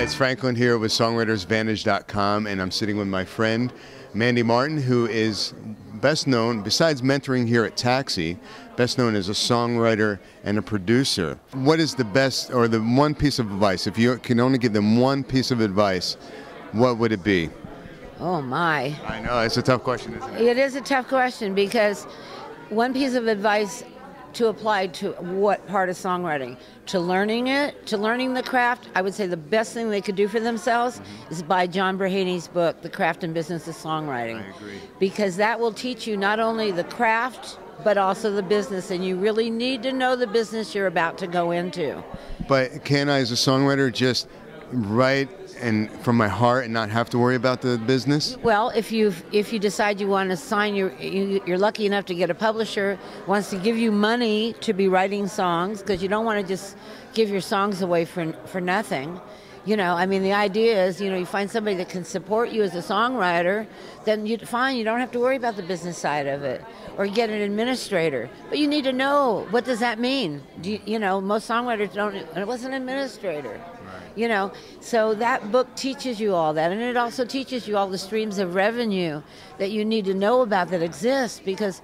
it's Franklin here with songwritersvantage.com, and I'm sitting with my friend Mandi Martin, who is best known, besides mentoring here at Taxi, best known as a songwriter and a producer. What is the best, or the one piece of advice, if you can only give them one piece of advice, what would it be? Oh my. I know, it's a tough question, isn't it? It is a tough question, because one piece of advice to apply to what part of songwriting? To learning it, to learning the craft, I would say the best thing they could do for themselves is buy John Brahaney's book, The Craft and Business of Songwriting. I agree. Because that will teach you not only the craft, but also the business, and you really need to know the business you're about to go into. But can I, as a songwriter, just write and from my heart and not have to worry about the business? Well, if you decide you want to sign, you're lucky enough to get a publisher wants to give you money to be writing songs, because you don't want to just give your songs away for nothing. You know, I mean, the idea is, you find somebody that can support you as a songwriter, then you don't have to worry about the business side of it, or get an administrator. But you need to know, what does that mean? Most songwriters don't, what's an administrator? So that book teaches you all that, and it also teaches you all the streams of revenue that you need to know about that exist, because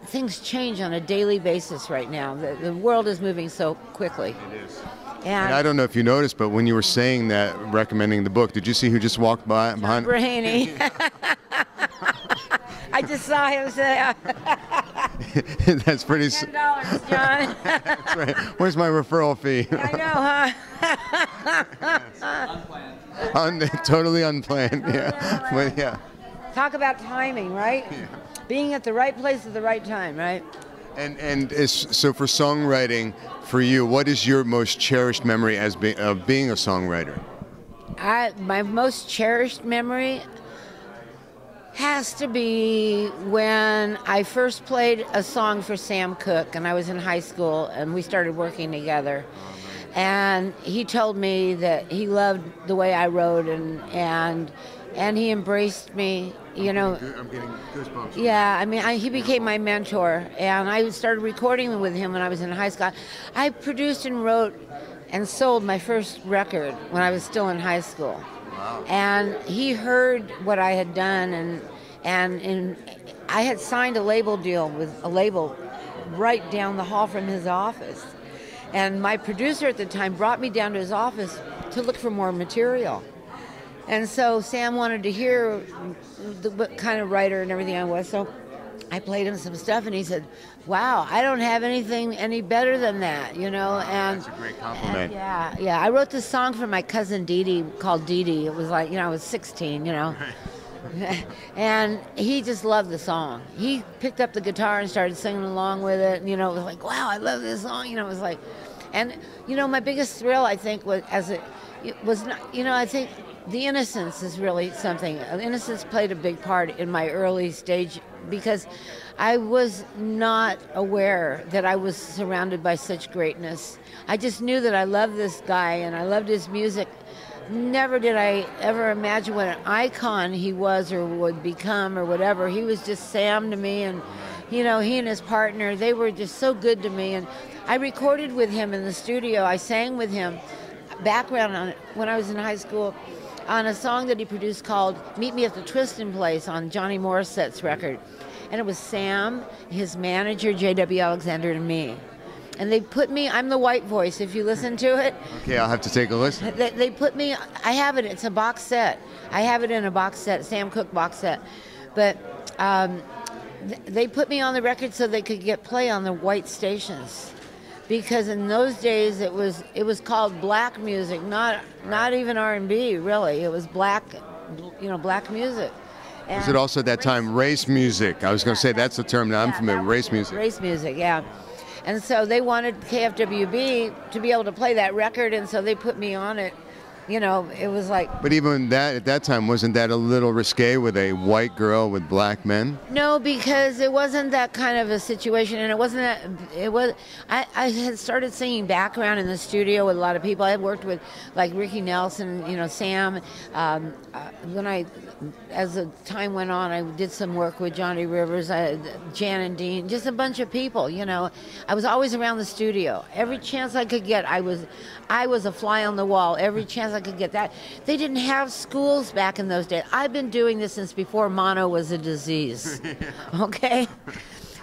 things change on a daily basis right now. The world is moving so quickly. It is. And I don't know if you noticed, but when you were saying that, recommending the book, did you see who just walked by behind? Brahaney. I just saw him say. That's pretty. $10, John. That's right. Where's my referral fee? I know, Unplanned. Totally unplanned. Yeah. But yeah. Talk about timing, right? Yeah. Being at the right place at the right time, right? So for songwriting, for you, what is your most cherished memory of being a songwriter? My most cherished memory has to be when I first played a song for Sam Cooke, and I was in high school, and we started working together. And he told me that he loved the way I wrote, and he embraced me. I'm getting goosebumps. Yeah, I mean, he became my mentor, and I started recording with him when I was in high school. I produced and wrote and sold my first record when I was still in high school. Wow. And he heard what I had done, and I had signed a label deal with a label right down the hall from his office. And my producer at the time brought me down to his office to look for more material. And so Sam wanted to hear what kind of writer and everything I was. So I played him some stuff, and he said, "Wow, I don't have anything any better than that," And that's a great compliment. Yeah. I wrote this song for my cousin Dee Dee called Dee Dee. It was like, I was 16, And he just loved the song. He picked up the guitar and started singing along with it. And, it was like, wow, I love this song. It was like, and my biggest thrill, I think, I think the innocence is really something. Innocence played a big part in my early stage, because I was not aware that I was surrounded by such greatness. I just knew that I loved this guy and I loved his music. Never did I ever imagine what an icon he was or would become or whatever. He was just Sam to me, and he and his partner, they were just so good to me. And I recorded with him in the studio. I sang with him background on it when I was in high school on a song that he produced called Meet Me at the Twistin' Place on Johnny Morissette's record. And it was Sam, his manager, J.W. Alexander, and me. And they put me, I'm the white voice, if you listen to it. Okay, I'll have to take a listen. They put me, I have it, it's a box set. I have it in a box set, Sam Cooke box set. But they put me on the record so they could get play on the white stations. Because in those days it was called black music, not even R&B really. It was black music. And was it also at that time race music? I was going to say that's the term that I'm familiar with, race music. Race music, yeah. And so they wanted KFWB to be able to play that record, and so they put me on it. It was like... But even that, at that time, wasn't that a little risque with a white girl with black men? No, because it wasn't that kind of a situation, and it wasn't that... I had started singing background in the studio with a lot of people. I had worked with, like, Ricky Nelson, Sam. As the time went on, I did some work with Johnny Rivers, Jan and Dean, just a bunch of people, I was always around the studio. Every chance I could get, I was a fly on the wall. Every chance I could get that. They didn't have schools back in those days. I've been doing this since before mono was a disease. Okay?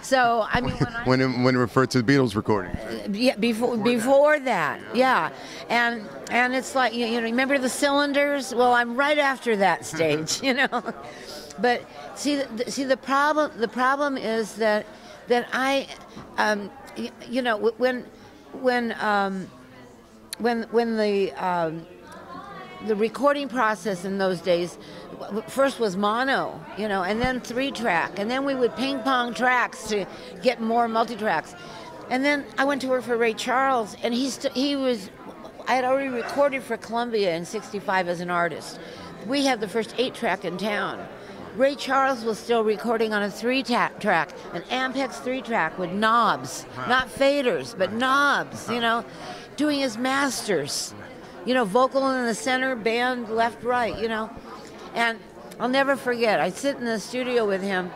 So, I mean, when it referred to the Beatles recordings. Yeah, before that, yeah. And it's like, you know, remember the cylinders? Well, I'm right after that stage, you know. But see, the problem is that I, you know, when the recording process in those days first was mono, you know, and then 3-track, and then we would ping pong tracks to get more multi-tracks. And then I went to work for Ray Charles, and I had already recorded for Columbia in '65 as an artist. We had the first 8-track in town. Ray Charles was still recording on a 3-track, an Ampex 3-track with knobs, not faders, but knobs, you know, doing his masters. You know, vocal in the center, band left, right, you know. And I'll never forget, I sit in the studio with him.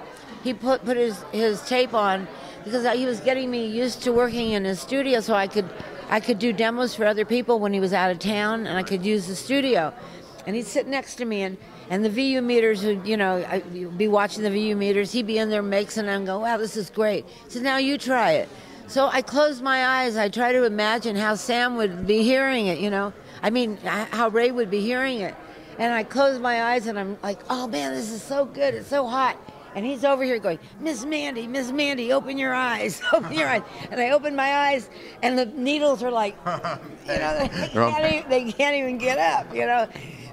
He put his tape on because he was getting me used to working in his studio so I could do demos for other people when he was out of town, and I could use the studio. And he'd sit next to me, and the VU meters would, you know, I'd be watching the VU meters. He'd be in there mixing and go, wow, this is great. He said, now you try it. So I closed my eyes. I try to imagine how Sam would be hearing it, you know. I mean, how Ray would be hearing it. And I closed my eyes, and I'm like, oh, man, this is so good. It's so hot. And he's over here going, Miss Mandi, open your eyes, open your eyes. And I opened my eyes, and the needles are like, you know, they can't even get up, you know.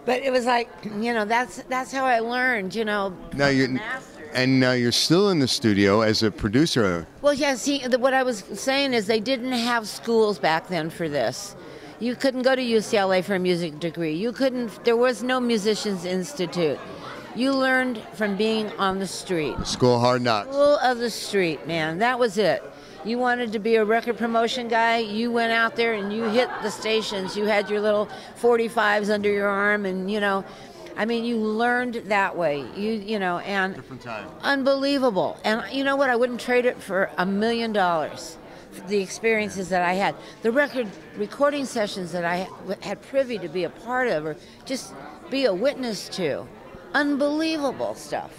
But it was like, you know, that's how I learned, you know. Now you're still in the studio as a producer. Well, yeah, see, what I was saying is they didn't have schools back then for this. You couldn't go to UCLA for a music degree. There was no Musicians Institute. You learned from being on the street. School of Hard Knocks. School of the street, man. That was it. You wanted to be a record promotion guy, you went out there and you hit the stations. You had your little 45s under your arm, and, you know, I mean, you learned that way. You know, and different time. Unbelievable. And you know what? I wouldn't trade it for $1 million. The experiences that I had, the recording sessions that I had privy to be a part of, or just be a witness to. Unbelievable stuff.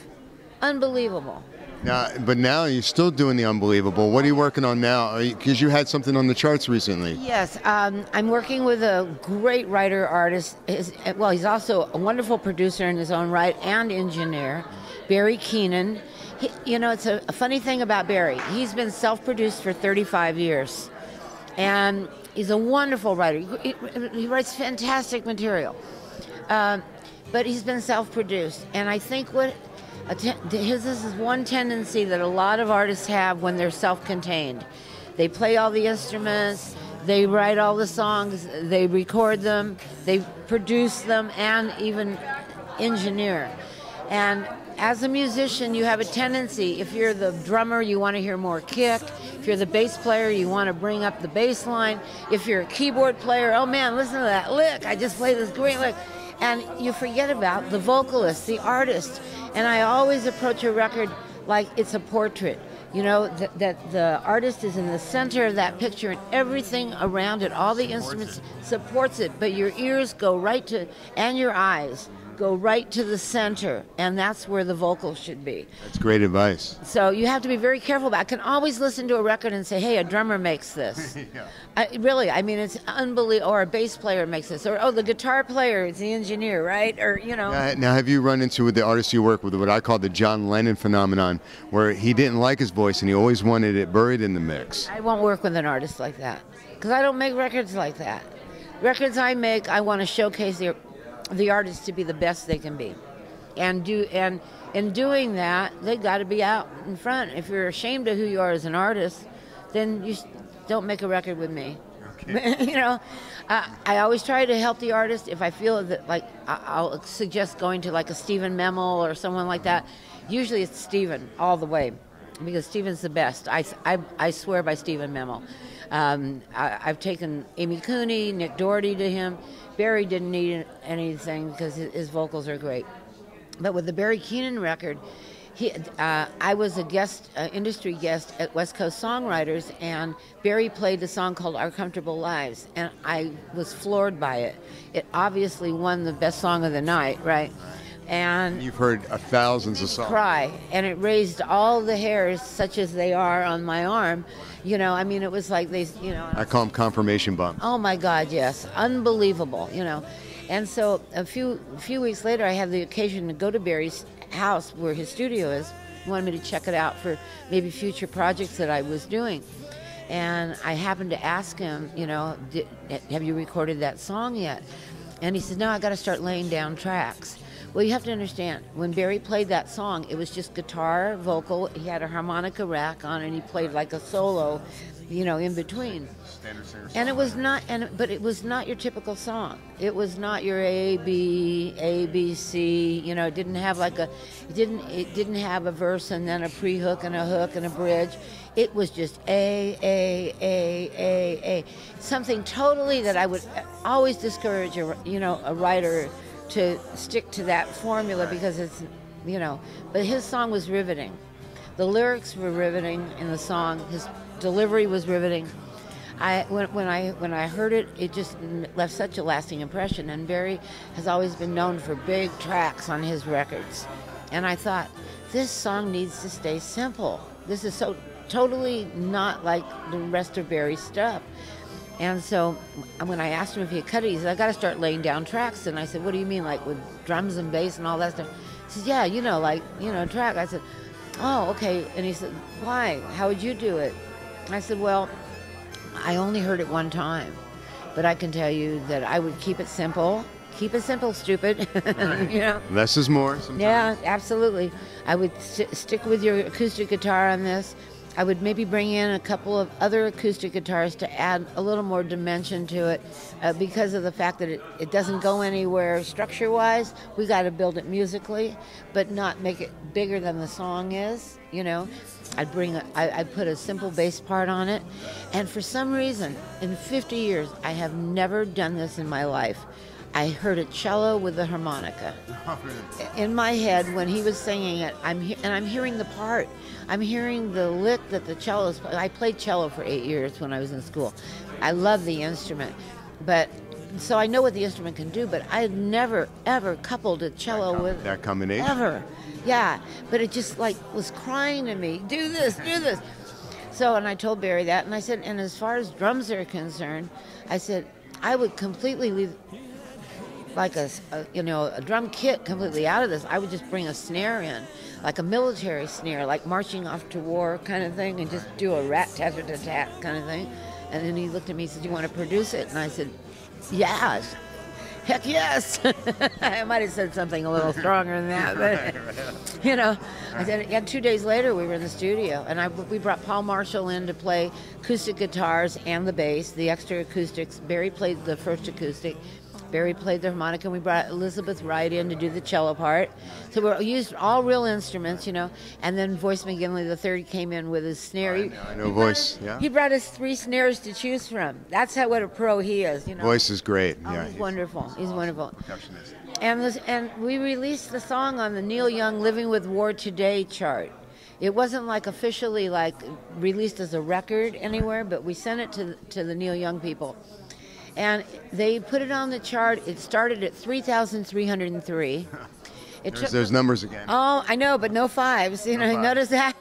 Unbelievable. But now you're still doing the unbelievable. What are you working on now? Because you had something on the charts recently. Yes, I'm working with a great writer-artist. He's also a wonderful producer in his own right and engineer, Barry Keenan. You know, it's a funny thing about Barry. He's been self-produced for 35 years, and he's a wonderful writer. He writes fantastic material, but he's been self-produced. And I think this is one tendency that a lot of artists have when they're self-contained. They play all the instruments, they write all the songs, they record them, they produce them, and even engineer. And as a musician, you have a tendency, if you're the drummer, you want to hear more kick. If you're the bass player, you want to bring up the bass line. If you're a keyboard player, oh man, listen to that lick. I just played this great lick. And you forget about the vocalist, the artist. And I always approach a record like it's a portrait. You know, that the artist is in the center of that picture, and everything around it, all the instruments supports it. But your ears go right to, and your eyes go right to the center, and that's where the vocals should be. That's great advice. So you have to be very careful about it. I can always listen to a record and say, hey, a drummer makes this. Yeah. I mean, it's unbelievable. Or a bass player makes this. Or, oh, the guitar player is the engineer, right? Or, you know. Now, have you run into, with the artists you work with, what I call the John Lennon phenomenon, where he didn't like his voice and he always wanted it buried in the mix? I won't work with an artist like that, because I don't make records like that. Records I make, I want to showcase the artist to be the best they can be, and in doing that, they got to be out in front. If you're ashamed of who you are as an artist, then you don't make a record with me. Okay. You know, I always try to help the artist. If I feel that, like, I'll suggest going to like a Stephen Memel or someone like that. Usually it's Stephen all the way, because Stephen's the best. I swear by Stephen Memel. I've taken Amy Kuhney, Nick Dougherty to him. Barry didn't need anything because his vocals are great. But with the Barry Keenan record, I was a guest, industry guest at West Coast Songwriters, and Barry played a song called Our Comfortable Lives, and I was floored by it. It obviously won the best song of the night, right? And you've heard thousands of songs. Cry, and it raised all the hairs, such as they are on my arm. You know, I mean, it was like they, you know. I call them confirmation bumps. Oh my God, yes, unbelievable, you know. And so a few weeks later, I had the occasion to go to Barry's house where his studio is. He wanted me to check it out for maybe future projects that I was doing. And I happened to ask him, you know, have you recorded that song yet? And he said, no, I got to start laying down tracks. Well, you have to understand, when Barry played that song, it was just guitar, vocal. He had a harmonica rack on, and he played like a solo, you know, in between. And it was not, but it was not your typical song. It was not your A B C. You know, it didn't have like it didn't have a verse and then a pre-hook and a hook and a bridge. It was just A. Something totally that I would always discourage a writer to stick to that formula, because it's, you know. But his song was riveting. The lyrics were riveting in the song. His delivery was riveting. When I heard it, it just left such a lasting impression. And Barry has always been known for big tracks on his records. And I thought, this song needs to stay simple. This is so totally not like the rest of Barry's stuff. And so when I asked him if he had cut it, he said, I got to start laying down tracks. And I said, what do you mean, like with drums and bass and all that stuff? He said, yeah, you know, like, you know, track. I said, oh, okay. And he said, why? How would you do it? I said, well, I only heard it one time, but I can tell you that I would keep it simple. Keep it simple, stupid. You know? Less is more sometimes. Yeah, absolutely. I would stick with your acoustic guitar on this. I would maybe bring in a couple of other acoustic guitars to add a little more dimension to it, because of the fact that it doesn't go anywhere structure-wise. We got to build it musically, but not make it bigger than the song is, you know. I'd put a simple bass part on it, and for some reason, in 50 years, I have never done this in my life. I heard a cello with a harmonica. In my head, when he was singing it, I'm hearing the part. I'm hearing the lick that the cello is playing. I played cello for 8 years when I was in school. I love the instrument, so I know what the instrument can do, but I had never, ever coupled a cello with that combination. Ever. Yeah, but it just like was crying to me, do this, do this. So, and I told Barry that, and I said, and as far as drums are concerned, I said, I would completely leave like a drum kit completely out of this. I would just bring a snare in, like a military snare, like marching off to war kind of thing, and just do a rat-tat-tat-tat kind of thing. And then he looked at me and said, you want to produce it? And I said, yes. Heck yes. I might have said something a little stronger than that, but, you know. I said, and 2 days later we were in the studio, and we brought Paul Marshall in to play acoustic guitars and the bass, the extra acoustics. Barry played the first acoustic. Barry played the harmonica, and we brought Elizabeth Wright in to do the cello part. So we used all real instruments, you know. And then Voice McGinley III came in with his snare. I know Voice, yeah. He brought us 3 snares to choose from. That's what a pro he is, you know. Voice is great. Oh, yeah, he's wonderful. He's wonderful. Percussionist. And we released the song on the Neil Young Living with War Today chart. It wasn't like officially like released as a record anywhere, but we sent it to the Neil Young people. And they put it on the chart. It started at 3,303. There's those numbers again. Oh, I know, but no fives. You know, fives. Notice that.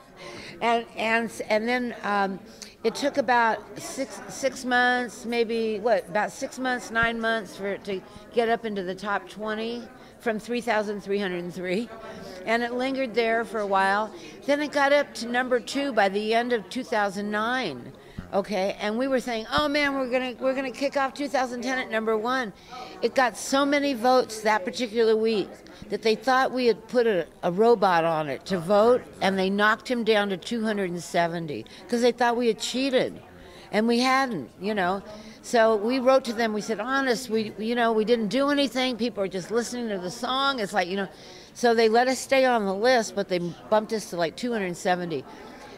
And then it took about six months, maybe about 6 months, 9 months for it to get up into the top 20 from 3,303. And it lingered there for a while. Then it got up to number 2 by the end of 2009. Okay, and we were saying, oh man, we're gonna kick off 2010 at number 1. It got so many votes that particular week that they thought we had put a robot on it to vote, and they knocked him down to 270 because they thought we had cheated, and we hadn't, you know. So we wrote to them. We said, honest, we didn't do anything. People are just listening to the song. It's like, you know. So they let us stay on the list, but they bumped us to like 270.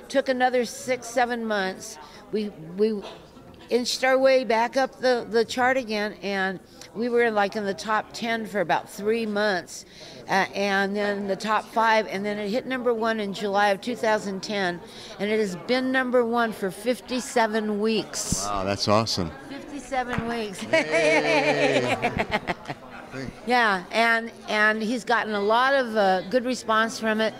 Took another 6-7 months. We inched our way back up the chart again, and we were like in the top 10 for about 3 months, and then the top 5, and then it hit #1 in July of 2010, and it has been #1 for 57 weeks. Wow, that's awesome. 57 weeks. Hey. Yeah, and he's gotten a lot of good response from it.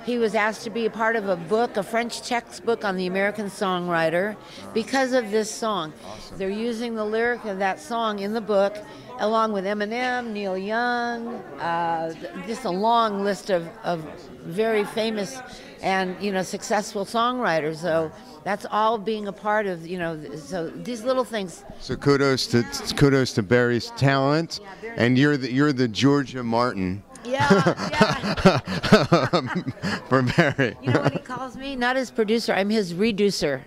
He was asked to be a part of a book, a French textbook on the American songwriter, because of this song. Awesome. They're using the lyric of that song in the book, along with Eminem, Neil Young, just a long list of very famous and successful songwriters. So that's all being a part of so these little things. So kudos to Barry's talent, and you're the Georgia Martin. Yeah. For Barry. You know what he calls me? Not his producer. I'm his reducer.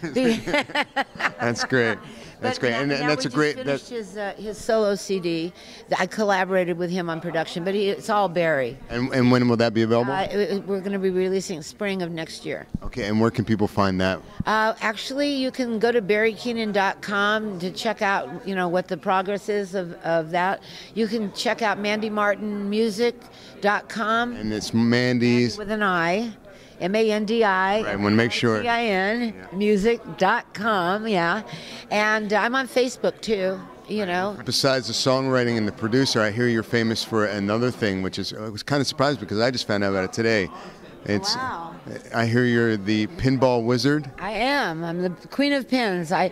That's great. That's great, and that's a great. Finished his solo CD. I collaborated with him on production, but it's all Barry. And when will that be available? We're going to be releasing spring of next year. Okay, and where can people find that? Actually, you can go to barrykeenan.com to check out what the progress is of that. You can check out mandimartinmusic.com. And it's Mandi's with an I. Mandi. Right, I want to make sure. Tin, music.com, yeah. And I'm on Facebook too, Besides the songwriting and the producer, I hear you're famous for another thing, which is, I was kind of surprised because I just found out about it today. Wow. I hear you're the pinball wizard. I am. I'm the queen of pins. I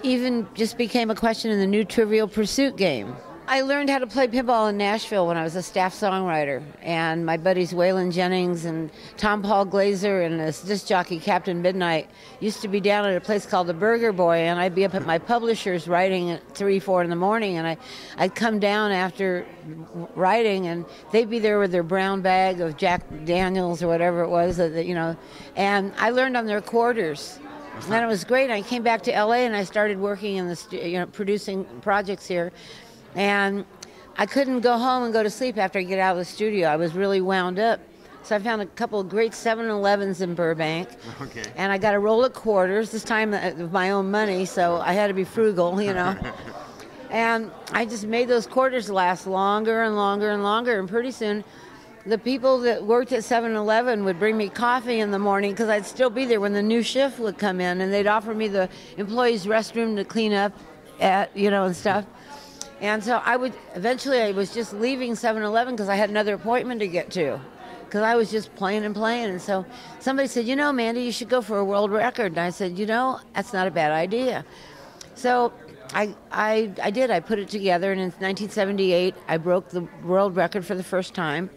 even just became a question in the new Trivial Pursuit game. I learned how to play pinball in Nashville when I was a staff songwriter, and my buddies Waylon Jennings and Tom Paul Glazer and this disc jockey Captain Midnight used to be down at a place called the Burger Boy, and I'd be up at my publisher's writing at 3, 4 in the morning, and I'd come down after writing, and they'd be there with their brown bag of Jack Daniels or whatever it was, and I learned on their quarters. And then it was great. I came back to LA and I started working in the producing projects here. And I couldn't go home and go to sleep after I get out of the studio. I was really wound up. So I found a couple of great 7-Elevens in Burbank. Okay. And I got a roll of quarters, this time with my own money, so I had to be frugal, And I just made those quarters last longer and longer and longer. And pretty soon, the people that worked at 7-Eleven would bring me coffee in the morning because I'd still be there when the new shift would come in. And they'd offer me the employee's restroom to clean up at, and stuff. And so I was just leaving 7-Eleven because I had another appointment to get to, because I was just playing and playing. And so somebody said, Mandy, you should go for a world record. And I said, that's not a bad idea. So I did. I put it together, and in 1978, I broke the world record for the first time.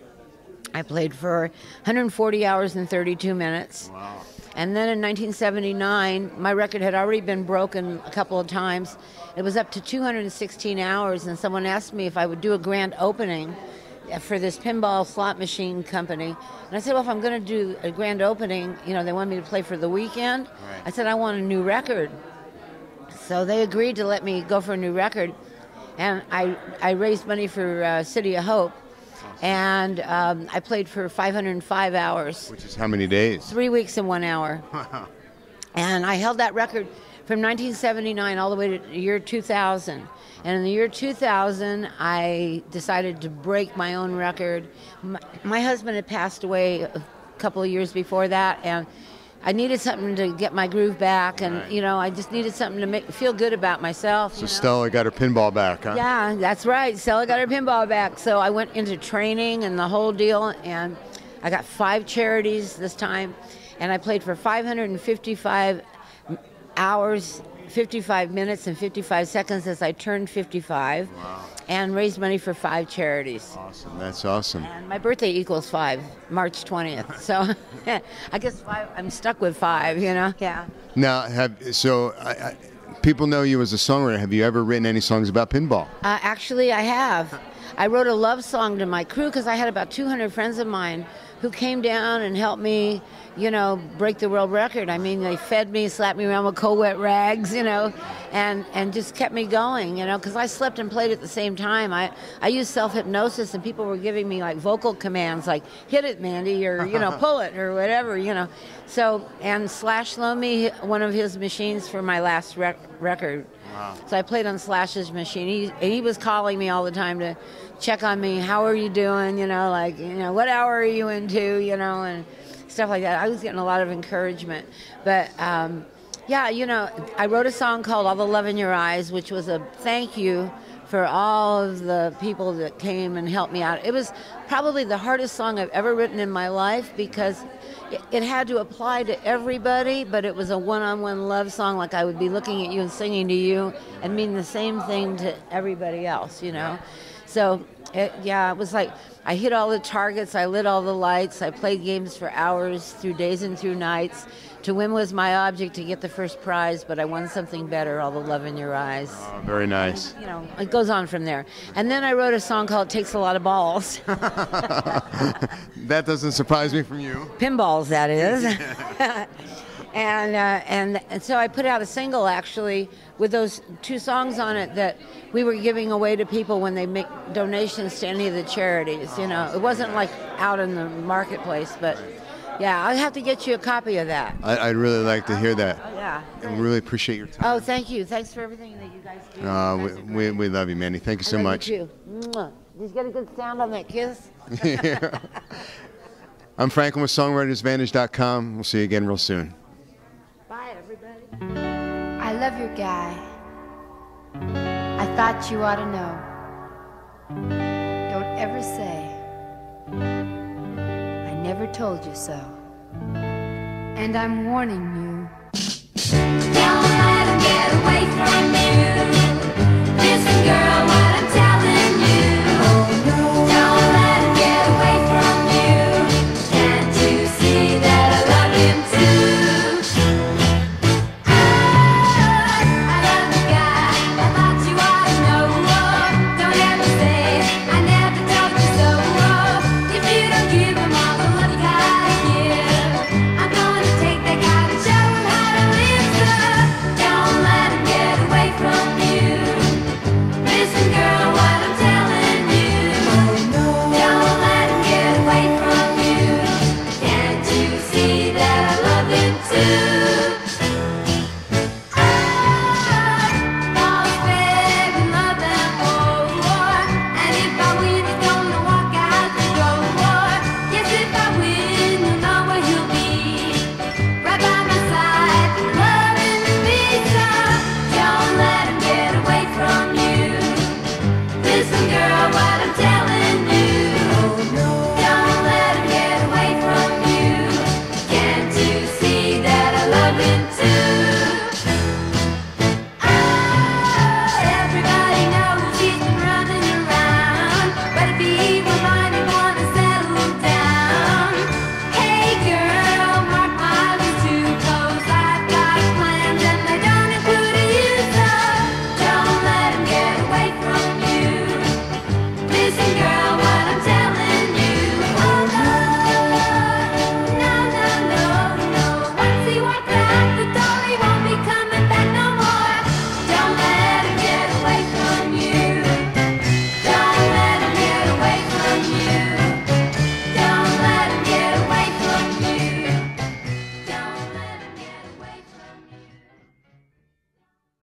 I played for 140 hours and 32 minutes. Wow. And then in 1979, my record had already been broken a couple of times. It was up to 216 hours, and someone asked me if I would do a grand opening for this pinball slot machine company. And I said, well, if I'm going to do a grand opening, they want me to play for the weekend. Right. I said, I want a new record. So they agreed to let me go for a new record. And I raised money for City of Hope. And I played for 505 hours. Which is how many days? 3 weeks and 1 hour. And I held that record from 1979 all the way to the year 2000. And in the year 2000, I decided to break my own record. My husband had passed away a couple of years before that, and I needed something to get my groove back, and Right. I just needed something to feel good about myself. So Stella got her pinball back, huh? Yeah, that's right. Stella got her pinball back. So I went into training and the whole deal, and I got 5 charities this time, and I played for 555 hours, 55 minutes, and 55 seconds as I turned 55. Wow. And raised money for 5 charities. Awesome. That's awesome. And my birthday equals 5, March 20th. So I guess 5, I'm stuck with 5, Yeah. Now, people know you as a songwriter. Have you ever written any songs about pinball? Actually, I have. I wrote a love song to my crew because I had about 200 friends of mine who came down and helped me, you know, break the world record. I mean, they fed me, slapped me around with cold wet rags, you know, and just kept me going, you know, because I slept and played at the same time. I used self-hypnosis, and people were giving me like vocal commands like, hit it, Mandy, or, you know, pull it, or whatever, you know. So, and Slash loaned me one of his machines for my last record. Wow. So I played on Slash's machine. He was calling me all the time to check on me. How are you doing? You know, like, you know, what hour are you into? You know, and stuff like that. I was getting a lot of encouragement. But, yeah, you know, I wrote a song called All the Love in Your Eyes, which was a thank you for all of the people that came and helped me out. It was probably the hardest song I've ever written in my life because it had to apply to everybody, but it was a one-on-one love song, like I would be looking at you and singing to you and mean the same thing to everybody else, you know. So, it was like I hit all the targets, I lit all the lights, I played games for hours, through days and through nights. To win was my object, to get the first prize, but I won something better, All the Love in Your Eyes. Oh, very nice. And, you know, it goes on from there. And then I wrote a song called It Takes a Lot of Balls. That doesn't surprise me from you. Pinballs, that is. And so I put out a single, actually, with those 2 songs on it that we were giving away to people when they make donations to any of the charities. You know, it wasn't like out in the marketplace, but yeah, I'll have to get you a copy of that. I'd really like to hear that. Oh, yeah. I really appreciate your time. Oh, thank you. Thanks for everything that you guys do. We love you, Mandy. Thank you so much. You too. Mwah. Did you get a good sound on that kiss? Yeah. I'm Franklin with songwritersvantage.com. We'll see you again real soon. Bye, everybody. I love your guy. I thought you ought to know. Don't ever say I never told you so. And I'm warning you. Don't let him get away from you. Listen, girl, what I'm telling you. Don't let him get away from you. Can't you see that I love him too? Can't you see that I love him too?